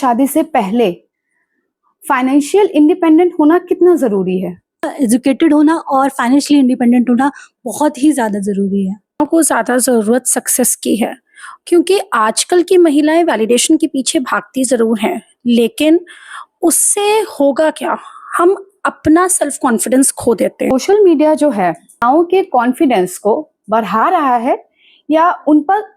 शादी से पहले फाइनेंशियल इंडिपेंडेंट होना कितना जरूरी है? एजुकेटेड होना और फाइनेंशियली इंडिपेंडेंट होना बहुत ही ज़्यादा ज़रूरी है। को ज़्यादा ज़रूरत सक्सेस की है, क्योंकि आजकल की महिलाएं वैलिडेशन के पीछे भागती ज़रूर हैं, लेकिन उससे होगा क्या? हम अपना सेल्फ कॉन्फिडेंस खो देते हैं। सोशल मीडिया जो है महिलाओं के कॉन्फिडेंस को बढ़ा रहा है या उन पर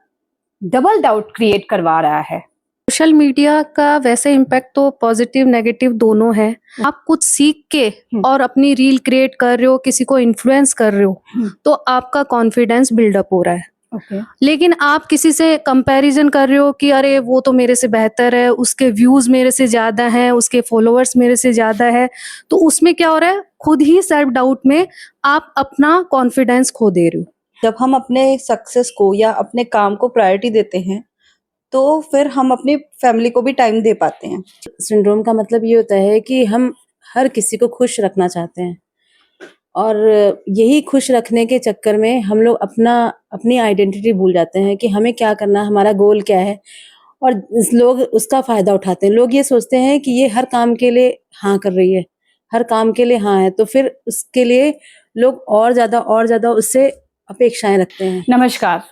डबल डाउट क्रिएट करवा रहा है? सोशल मीडिया का वैसे इम्पैक्ट तो पॉजिटिव नेगेटिव दोनों है। आप कुछ सीख के और अपनी रील क्रिएट कर रहे हो, किसी को इन्फ्लुएंस कर रहे हो, तो आपका कॉन्फिडेंस बिल्डअप हो रहा है। लेकिन आप किसी से कंपैरिजन कर रहे हो कि अरे वो तो मेरे से बेहतर है, उसके व्यूज मेरे से ज्यादा हैं, उसके फॉलोअर्स मेरे से ज्यादा है, तो उसमें क्या हो रहा है, खुद ही सेल्फ डाउट में आप अपना कॉन्फिडेंस खो दे रहे हो। जब हम अपने सक्सेस को या अपने काम को प्रायोरिटी देते हैं तो फिर हम अपनी फैमिली को भी टाइम दे पाते हैं। सिंड्रोम का मतलब ये होता है कि हम हर किसी को खुश रखना चाहते हैं, और यही खुश रखने के चक्कर में हम लोग अपनी आइडेंटिटी भूल जाते हैं कि हमें क्या करना है, हमारा गोल क्या है, और लोग उसका फायदा उठाते हैं। लोग ये सोचते हैं कि ये हर काम के लिए हाँ कर रही है, हर काम के लिए हाँ है, तो फिर उसके लिए लोग और ज्यादा उससे अपेक्षाएं रखते हैं। नमस्कार,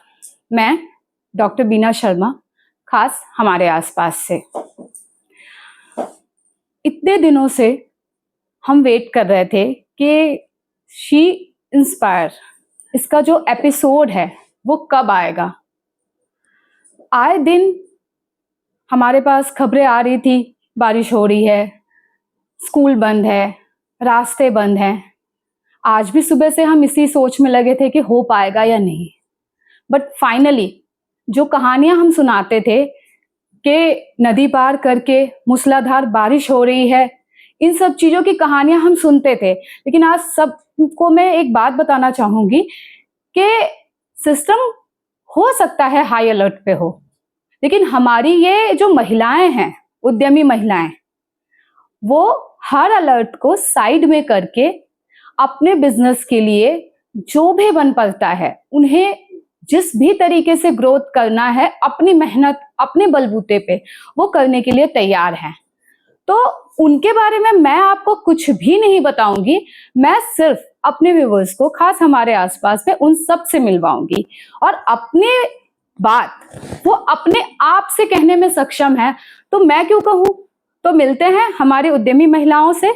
मैं डॉक्टर बीना शर्मा, खास हमारे आसपास से। इतने दिनों से हम वेट कर रहे थे कि शी इंस्पायर इसका जो एपिसोड है वो कब आएगा। आए दिन हमारे पास खबरें आ रही थी, बारिश हो रही है, स्कूल बंद है, रास्ते बंद हैं। आज भी सुबह से हम इसी सोच में लगे थे कि हो पाएगा या नहीं। बट फाइनली जो कहानियां हम सुनाते थे कि नदी पार करके मूसलाधार बारिश हो रही है, इन सब चीजों की कहानियां हम सुनते थे। लेकिन आज सबको मैं एक बात बताना चाहूंगी कि सिस्टम हो सकता है हाई अलर्ट पे हो, लेकिन हमारी ये जो महिलाएं हैं, उद्यमी महिलाएं, वो हर अलर्ट को साइड में करके अपने बिजनेस के लिए जो भी बन पड़ता है, उन्हें जिस भी तरीके से ग्रोथ करना है, अपनी मेहनत अपने बलबूते पे वो करने के लिए तैयार हैं। तो उनके बारे में मैं आपको कुछ भी नहीं बताऊंगी, मैं सिर्फ अपने व्यूअर्स को, खास हमारे आसपास पे, उन सब से मिलवाऊंगी और अपनी बात वो अपने आप से कहने में सक्षम है, तो मैं क्यों कहूं। तो मिलते हैं हमारी उद्यमी महिलाओं से।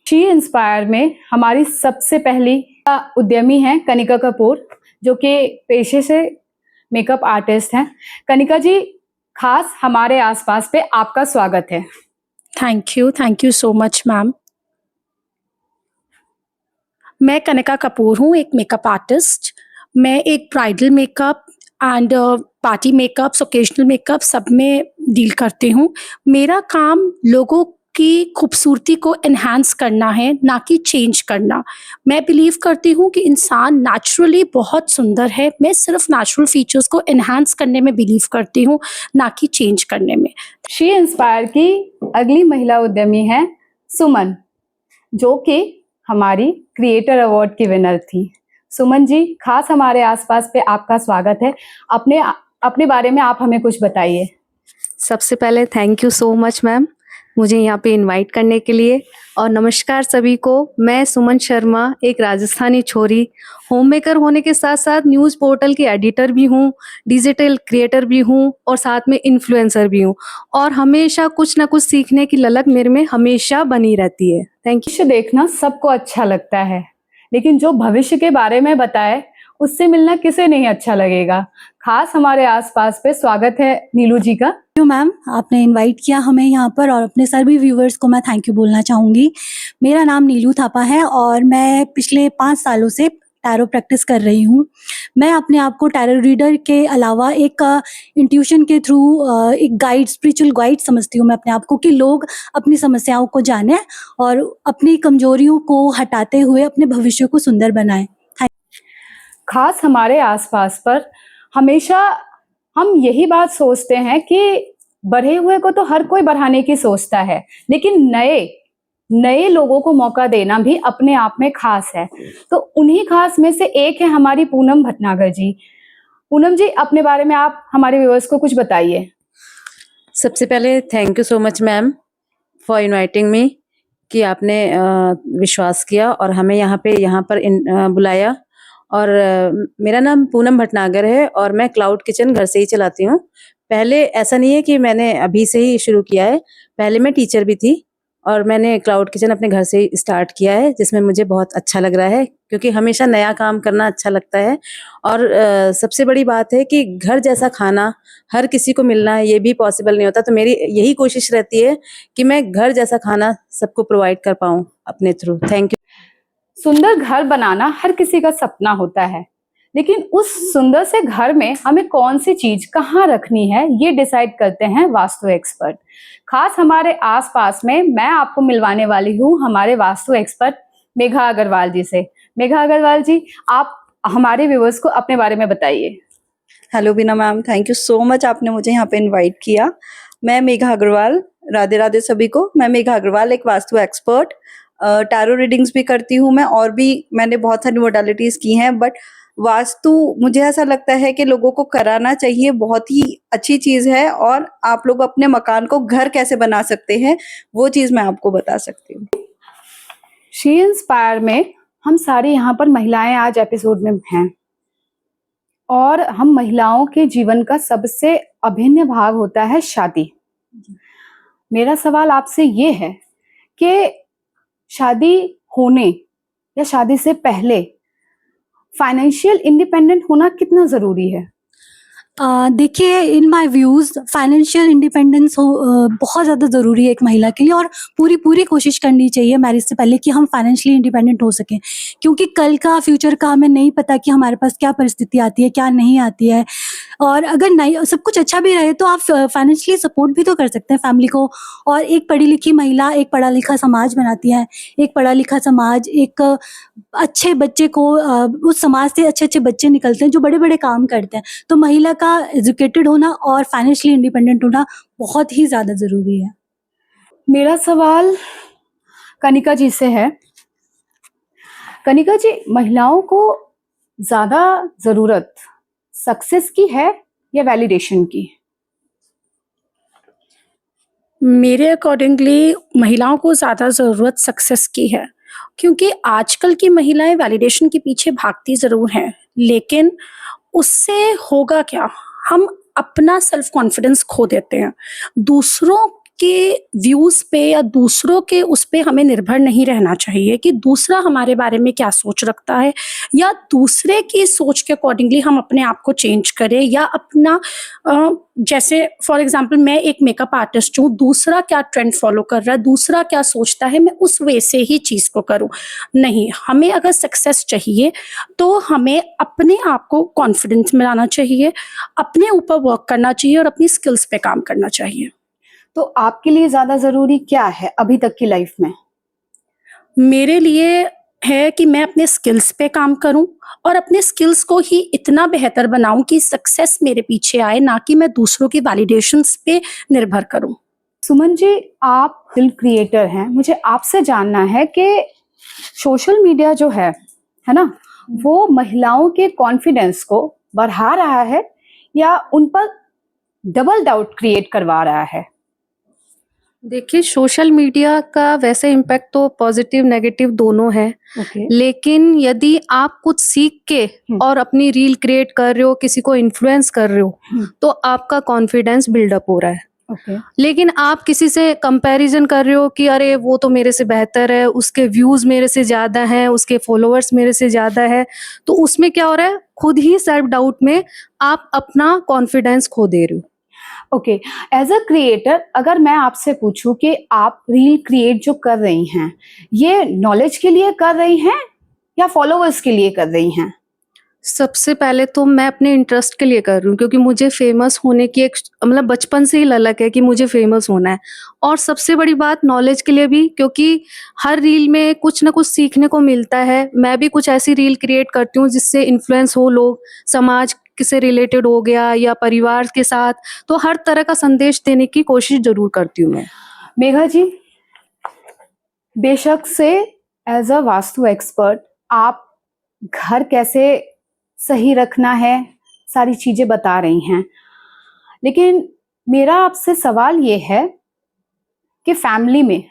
शी इंस्पायर में हमारी सबसे पहली उद्यमी है कनिका कपूर, जो कि पेशे से मेकअप आर्टिस्ट हैं। कनिका जी, खास हमारे आसपास पे आपका स्वागत है। Thank you so much ma'am. मैं कनिका कपूर हूँ, एक मेकअप आर्टिस्ट। मैं एक bridal makeup and party makeup, occasional makeup सब में डील करती हूँ। मेरा काम लोगों की खूबसूरती को एनहांस करना है, ना कि चेंज करना। मैं बिलीव करती हूँ कि इंसान नेचुरली बहुत सुंदर है। मैं सिर्फ नेचुरल फीचर्स को एनहांस करने में बिलीव करती हूँ, ना कि चेंज करने में। शी इंस्पायर की अगली महिला उद्यमी है सुमन, जो कि हमारी क्रिएटर अवार्ड की विनर थी। सुमन जी, खास हमारे आसपास पे आपका स्वागत है। अपने बारे में आप हमें कुछ बताइए। सबसे पहले thank you so much ma'am, मुझे यहाँ पे इनवाइट करने के लिए। और नमस्कार सभी को। मैं सुमन शर्मा, एक राजस्थानी छोरी, होम मेकर होने के साथ साथ न्यूज़ पोर्टल की एडिटर भी हूँ, डिजिटल क्रिएटर भी हूँ और साथ में इन्फ्लुएंसर भी हूँ। और हमेशा कुछ ना कुछ सीखने की ललक मेरे में हमेशा बनी रहती है। Thank you. भविष्य देखना सबको अच्छा लगता है, लेकिन जो भविष्य के बारे में बताए उससे मिलना किसे नहीं अच्छा लगेगा। खास हमारे आसपास पे स्वागत है नीलू जी का। मैम, आपने इनवाइट किया हमें यहाँ पर, और अपने सभी व्यूवर्स को मैं थैंक यू बोलना चाहूँगी। मेरा नाम नीलू थापा है और मैं पिछले 5 सालों से टैरो प्रैक्टिस कर रही हूँ। मैं अपने आप को टैरो रीडर के अलावा एक इंट्यूशन के थ्रू एक गाइड, स्पिरिचुअल गाइड समझती हूँ मैं अपने आप को, कि लोग अपनी समस्याओं को जानें और अपनी कमजोरियों को हटाते हुए अपने भविष्य को सुंदर बनाएं। खास हमारे आसपास पर हमेशा हम यही बात सोचते हैं कि बढ़े हुए को तो हर कोई बढ़ाने की सोचता है, लेकिन नए लोगों को मौका देना भी अपने आप में खास है। तो उन्हीं खास में से एक है हमारी पूनम भटनागर जी। पूनम जी, अपने बारे में आप हमारे व्यूअर्स को कुछ बताइए। सबसे पहले thank you so much ma'am for inviting me कि आपने विश्वास किया और हमें यहाँ पर बुलाया। और मेरा नाम पूनम भटनागर है और मैं क्लाउड किचन घर से ही चलाती हूँ। पहले ऐसा नहीं है कि मैंने अभी से ही शुरू किया है, पहले मैं टीचर भी थी और मैंने क्लाउड किचन अपने घर से ही स्टार्ट किया है, जिसमें मुझे बहुत अच्छा लग रहा है क्योंकि हमेशा नया काम करना अच्छा लगता है। और सबसे बड़ी बात है कि घर जैसा खाना हर किसी को मिलना ये भी पॉसिबल नहीं होता, तो मेरी यही कोशिश रहती है कि मैं घर जैसा खाना सबको प्रोवाइड कर पाऊँ अपने थ्रू। Thank you. सुंदर घर बनाना हर किसी का सपना होता है, लेकिन उस सुंदर से घर में हमें कौन सी चीज कहाँ रखनी है ये डिसाइड करते हैं वास्तु एक्सपर्ट। खास हमारे आसपास में मैं आपको मिलवाने वाली हूँ हमारे वास्तु एक्सपर्ट मेघा अग्रवाल जी से। मेघा अग्रवाल जी, आप हमारे व्यूअर्स को अपने बारे में बताइए। Hello Bina ma'am, thank you so much आपने मुझे यहाँ पे इनवाइट किया। मैं मेघा अग्रवाल, राधे राधे सभी को। मैं मेघा अग्रवाल, एक वास्तु एक्सपर्ट, टैरो रीडिंग्स भी करती हूँ मैं, और भी मैंने बहुत सारी मोडालिटीज की हैं, बट वास्तु मुझे ऐसा लगता है कि लोगों को कराना चाहिए, बहुत ही अच्छी चीज है। और आप लोग अपने मकान को घर कैसे बना सकते हैं वो चीज मैं आपको बता सकती हूँ। शी इंस्पायर में हम सारी यहाँ पर महिलाएं आज एपिसोड में हैं और हम महिलाओं के जीवन का सबसे अभिन्न भाग होता है शादी। मेरा सवाल आपसे ये है कि शादी होने या शादी से पहले फाइनेंशियल इंडिपेंडेंट होना कितना जरूरी है? देखिए, in my views financial independence बहुत ज़्यादा ज़रूरी है एक महिला के लिए, और पूरी कोशिश करनी चाहिए मैरिज से पहले कि हम फाइनेंशियली इंडिपेंडेंट हो सकें, क्योंकि कल का फ्यूचर का हमें नहीं पता कि हमारे पास क्या परिस्थिति आती है, क्या नहीं आती है। और अगर नहीं सब कुछ अच्छा भी रहे तो आप फाइनेंशियली सपोर्ट भी तो कर सकते हैं फैमिली को। और एक पढ़ी लिखी महिला एक पढ़ा लिखा समाज बनाती है। एक पढ़ा लिखा समाज एक अच्छे बच्चे को उस समाज से अच्छे अच्छे बच्चे निकलते हैं जो बड़े बड़े काम करते हैं। तो महिला का एजुकेटेड होना और फाइनेंशियली इंडिपेंडेंट होना बहुत ही ज़्यादा ज़रूरी है। मेरा सवाल कनिका जी से है। कनिका जी, महिलाओं को ज्यादा जरूरत सक्सेस की है या वैलिडेशन की? मेरे अकॉर्डिंगली महिलाओं को ज़्यादा ज़रूरत सक्सेस की है, क्योंकि आजकल की महिलाएं वैलिडेशन के पीछे भागती ज़रूर हैं, लेकिन उससे होगा क्या? हम अपना सेल्फ कॉन्फिडेंस खो देते हैं। दूसरों के व्यूज़ पे या दूसरों के उस पे हमें निर्भर नहीं रहना चाहिए कि दूसरा हमारे बारे में क्या सोच रखता है, या दूसरे की सोच के अकॉर्डिंगली हम अपने आप को चेंज करें, या अपना जैसे फॉर एग्जांपल मैं एक मेकअप आर्टिस्ट हूँ, दूसरा क्या ट्रेंड फॉलो कर रहा है, दूसरा क्या सोचता है, मैं उस वे से ही चीज़ को करूँ। नहीं, हमें अगर सक्सेस चाहिए तो हमें अपने आप को कॉन्फिडेंस में लाना चाहिए, अपने ऊपर वर्क करना चाहिए और अपनी स्किल्स पे काम करना चाहिए। तो आपके लिए ज्यादा जरूरी क्या है अभी तक की लाइफ में? मेरे लिए है कि मैं अपने स्किल्स पे काम करूं और अपने स्किल्स को ही इतना बेहतर बनाऊं कि सक्सेस मेरे पीछे आए, ना कि मैं दूसरों की वैलिडेशंस पे निर्भर करूं। सुमन जी, आप फिल्म क्रिएटर हैं, मुझे आपसे जानना है कि सोशल मीडिया जो है ना, वो महिलाओं के कॉन्फिडेंस को बढ़ा रहा है या उन पर डबल डाउट क्रिएट करवा रहा है? देखिए, सोशल मीडिया का वैसे इम्पैक्ट तो पॉजिटिव नेगेटिव दोनों है, ओके। लेकिन यदि आप कुछ सीख के और अपनी रील क्रिएट कर रहे हो, किसी को इन्फ्लुएंस कर रहे हो, तो आपका कॉन्फिडेंस बिल्डअप हो रहा है। ओके। लेकिन आप किसी से कंपैरिजन कर रहे हो कि अरे वो तो मेरे से बेहतर है, उसके व्यूज मेरे से ज्यादा हैं, उसके फॉलोअर्स मेरे से ज्यादा है, तो उसमें क्या हो रहा है, खुद ही सेल्फ डाउट में आप अपना कॉन्फिडेंस खो दे रहे हो। ओके, एज अ क्रिएटर अगर मैं आपसे पूछूं कि आप रील क्रिएट जो कर रही हैं, ये नॉलेज के लिए कर रही हैं या फॉलोअर्स के लिए कर रही हैं? सबसे पहले तो मैं अपने इंटरेस्ट के लिए कर रही हूँ, क्योंकि मुझे फेमस होने की एक मतलब बचपन से ही ललक है कि मुझे फेमस होना है। और सबसे बड़ी बात नॉलेज के लिए भी, क्योंकि हर रील में कुछ ना कुछ सीखने को मिलता है। मैं भी कुछ ऐसी रील क्रिएट करती हूँ जिससे इन्फ्लुएंस हो लोग, समाज से रिलेटेड हो गया या परिवार के साथ, तो हर तरह का संदेश देने की कोशिश जरूर करती हूँ मैं। मेघा जी, बेशक से एज अ वास्तु एक्सपर्ट आप घर कैसे सही रखना है सारी चीजें बता रही हैं, लेकिन मेरा आपसे सवाल ये है कि फैमिली में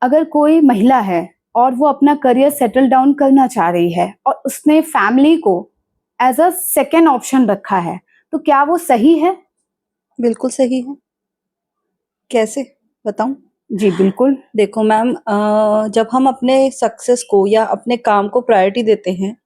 अगर कोई महिला है और वो अपना करियर सेटल डाउन करना चाह रही है और उसने फैमिली को एज अ सेकेंड ऑप्शन रखा है, तो क्या वो सही है? बिल्कुल सही है। कैसे बताऊं? जी बिल्कुल। देखो मैम, जब हम अपने सक्सेस को या अपने काम को प्रायोरिटी देते हैं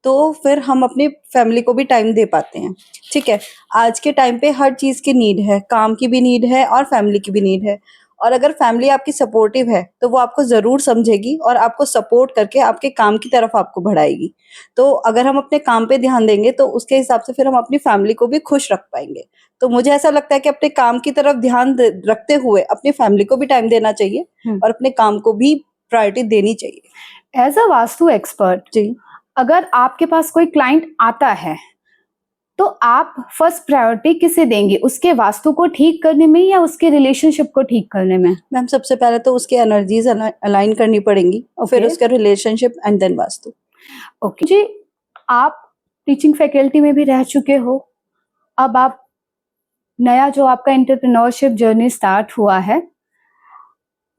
तो फिर हम अपनी फैमिली को भी टाइम दे पाते हैं। ठीक है, आज के टाइम पे हर चीज़ की नीड है, काम की भी नीड है और फैमिली की भी नीड है। और अगर फैमिली आपकी सपोर्टिव है तो वो आपको ज़रूर समझेगी और आपको सपोर्ट करके आपके काम की तरफ आपको बढ़ाएगी। तो अगर हम अपने काम पे ध्यान देंगे तो उसके हिसाब से फिर हम अपनी फैमिली को भी खुश रख पाएंगे। तो मुझे ऐसा लगता है कि अपने काम की तरफ ध्यान रखते हुए अपनी फैमिली को भी टाइम देना चाहिए और अपने काम को भी प्रायोरिटी देनी चाहिए। एज अ वास्तु एक्सपर्ट, जी। अगर आपके पास कोई क्लाइंट आता है तो आप फर्स्ट प्रायोरिटी किसे देंगे? उसके वास्तु को ठीक करने में या उसके रिलेशनशिप को ठीक करने में? मैम सबसे पहले तो उसकी एनर्जीज अलाइन करनी पड़ेंगी और फिर Okay. उसका relationship and then vastu. Okay जी, आप टीचिंग फैकल्टी में भी रह चुके हो, अब आप नया जो आपका एंटरप्रेन्योरशिप जर्नी स्टार्ट हुआ है,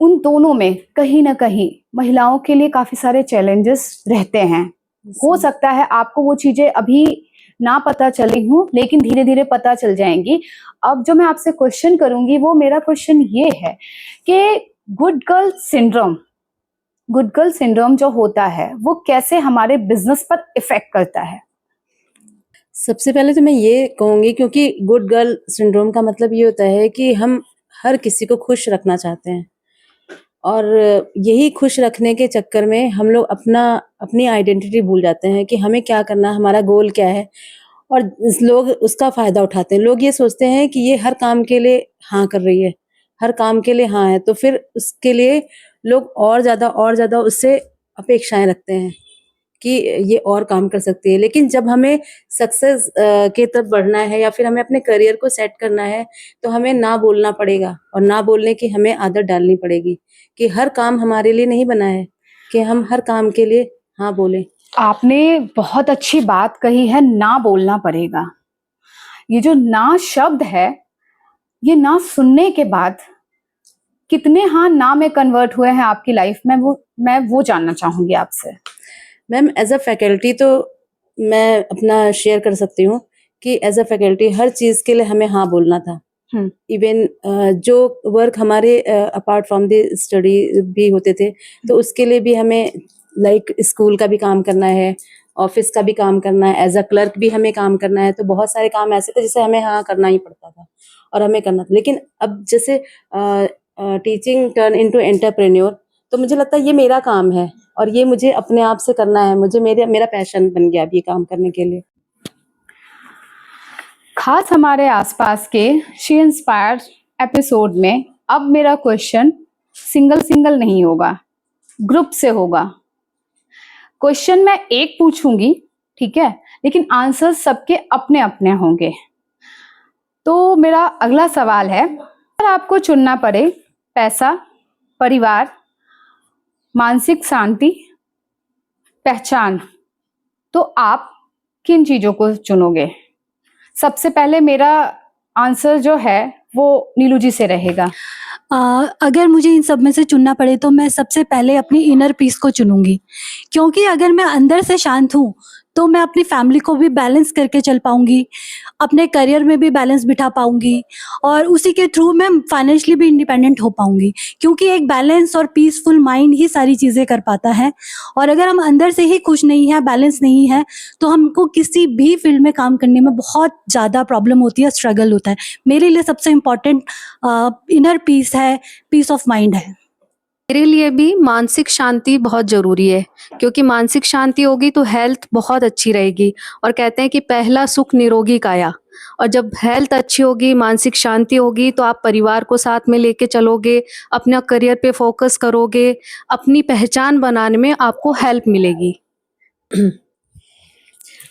उन दोनों में कहीं ना कहीं महिलाओं के लिए काफी सारे चैलेंजेस रहते हैं। हो सकता है आपको वो चीजें अभी ना पता चली हूँ, लेकिन धीरे धीरे पता चल जाएंगी। अब जो मैं आपसे क्वेश्चन करूंगी वो मेरा क्वेश्चन ये है कि गुड गर्ल सिंड्रोम जो होता है वो कैसे हमारे बिजनेस पर इफेक्ट करता है? सबसे पहले तो मैं ये कहूँगी, क्योंकि गुड गर्ल सिंड्रोम का मतलब ये होता है कि हम हर किसी को खुश रखना चाहते हैं और यही खुश रखने के चक्कर में हम लोग अपनी आइडेंटिटी भूल जाते हैं कि हमें क्या करना है, हमारा गोल क्या है, और लोग उसका फ़ायदा उठाते हैं। लोग ये सोचते हैं कि ये हर काम के लिए हाँ कर रही है, हर काम के लिए हाँ है, तो फिर उसके लिए लोग और ज़्यादा उससे अपेक्षाएँ रखते हैं कि ये और काम कर सकती है। लेकिन जब हमें सक्सेस की तरफ बढ़ना है या फिर हमें अपने करियर को सेट करना है, तो हमें ना बोलना पड़ेगा और ना बोलने की हमें आदत डालनी पड़ेगी कि हर काम हमारे लिए नहीं बना है कि हम हर काम के लिए हाँ बोलें। आपने बहुत अच्छी बात कही है, ना बोलना पड़ेगा। ये जो ना शब्द है, ये ना सुनने के बाद कितने हाँ ना में कन्वर्ट हुए हैं आपकी लाइफ में, मैं वो जानना चाहूंगी आपसे। मैम एज अ फैकल्टी तो मैं अपना शेयर कर सकती हूँ कि एज अ फैकल्टी हर चीज़ के लिए हमें हाँ बोलना था। इवन जो वर्क हमारे अपार्ट फ्रॉम द स्टडी भी होते थे, तो उसके लिए भी हमें लाइक स्कूल का भी काम करना है, ऑफिस का भी काम करना है, एज अ क्लर्क भी हमें काम करना है। तो बहुत सारे काम ऐसे थे जिसे हमें हाँ करना ही पड़ता था और हमें करना था। लेकिन अब जैसे टीचिंग टर्न इनटू एंटरप्रेन्योर, तो मुझे लगता है ये मेरा काम है और ये मुझे अपने आप से करना है। मुझे मेरा पैशन बन गया अब ये काम करने के लिए। खास हमारे आसपास के शी इंस्पायर एपिसोड में अब मेरा क्वेश्चन सिंगल नहीं होगा, ग्रुप से होगा। क्वेश्चन मैं एक पूछूंगी, ठीक है, लेकिन आंसर सबके अपने अपने होंगे। तो मेरा अगला सवाल है, अगर आपको चुनना पड़े पैसा, परिवार, मानसिक शांति, पहचान, तो आप किन चीजों को चुनोगे? सबसे पहले मेरा आंसर जो है वो नीलू जी से रहेगा। अगर मुझे इन सब में से चुनना पड़े तो मैं सबसे पहले अपनी इनर पीस को चुनूंगी, क्योंकि अगर मैं अंदर से शांत हूँ तो मैं अपनी फैमिली को भी बैलेंस करके चल पाऊंगी, अपने करियर में भी बैलेंस बिठा पाऊंगी और उसी के थ्रू मैं फाइनेंशियली भी इंडिपेंडेंट हो पाऊंगी, क्योंकि एक बैलेंस और पीसफुल माइंड ही सारी चीज़ें कर पाता है। और अगर हम अंदर से ही खुश नहीं है, बैलेंस नहीं है, तो हमको किसी भी फील्ड में काम करने में बहुत ज़्यादा प्रॉब्लम होती है, स्ट्रगल होता है। मेरे लिए सबसे इम्पॉर्टेंट इनर पीस है, पीस ऑफ माइंड है। मेरे लिए भी मानसिक शांति बहुत जरूरी है, क्योंकि मानसिक शांति होगी तो हेल्थ बहुत अच्छी रहेगी। और कहते हैं कि पहला सुख निरोगी काया, और जब हेल्थ अच्छी होगी, मानसिक शांति होगी, तो आप परिवार को साथ में लेके चलोगे, अपना करियर पे फोकस करोगे, अपनी पहचान बनाने में आपको हेल्प मिलेगी।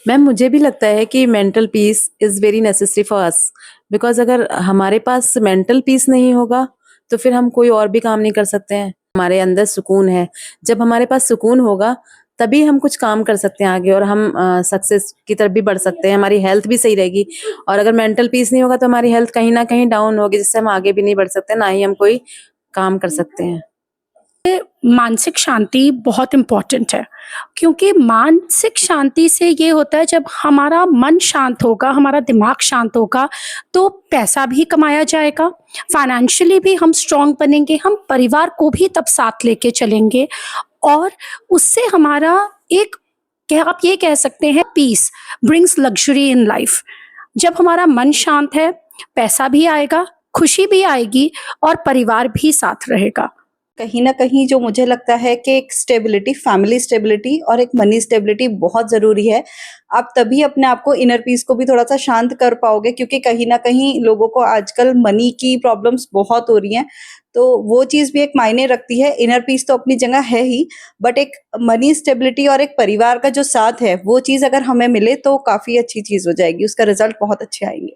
मैम मुझे भी लगता है कि mental peace is very necessary for us, because अगर हमारे पास मेंटल पीस नहीं होगा तो फिर हम कोई और भी काम नहीं कर सकते हैं। हमारे अंदर सुकून है, जब हमारे पास सुकून होगा तभी हम कुछ काम कर सकते हैं आगे, और हम सक्सेस की तरफ भी बढ़ सकते हैं। हमारी हेल्थ भी सही रहेगी, और अगर मेंटल पीस नहीं होगा तो हमारी हेल्थ कहीं ना कहीं डाउन होगी, जिससे हम आगे भी नहीं बढ़ सकते, ना ही हम कोई काम कर सकते हैं। मानसिक शांति बहुत इम्पोर्टेंट है, क्योंकि मानसिक शांति से ये होता है, जब हमारा मन शांत होगा, हमारा दिमाग शांत होगा, तो पैसा भी कमाया जाएगा, फाइनेंशियली भी हम स्ट्रांग बनेंगे, हम परिवार को भी तब साथ लेके चलेंगे, और उससे हमारा एक, क्या आप ये कह सकते हैं, peace brings luxury in life. जब हमारा मन शांत है, पैसा भी आएगा, खुशी भी आएगी, और परिवार भी साथ रहेगा। कहीं ना कहीं जो मुझे लगता है कि एक स्टेबिलिटी, फैमिली स्टेबिलिटी और एक मनी स्टेबिलिटी बहुत ज़रूरी है। आप तभी अपने आप को, इनर पीस को भी थोड़ा सा शांत कर पाओगे, क्योंकि कहीं ना कहीं लोगों को आजकल मनी की प्रॉब्लम्स बहुत हो रही हैं, तो वो चीज़ भी एक मायने रखती है। इनर पीस तो अपनी जगह है ही, बट एक मनी स्टेबिलिटी और एक परिवार का जो साथ है, वो चीज़ अगर हमें मिले तो काफ़ी अच्छी चीज़ हो जाएगी, उसका रिजल्ट बहुत अच्छे आएंगे।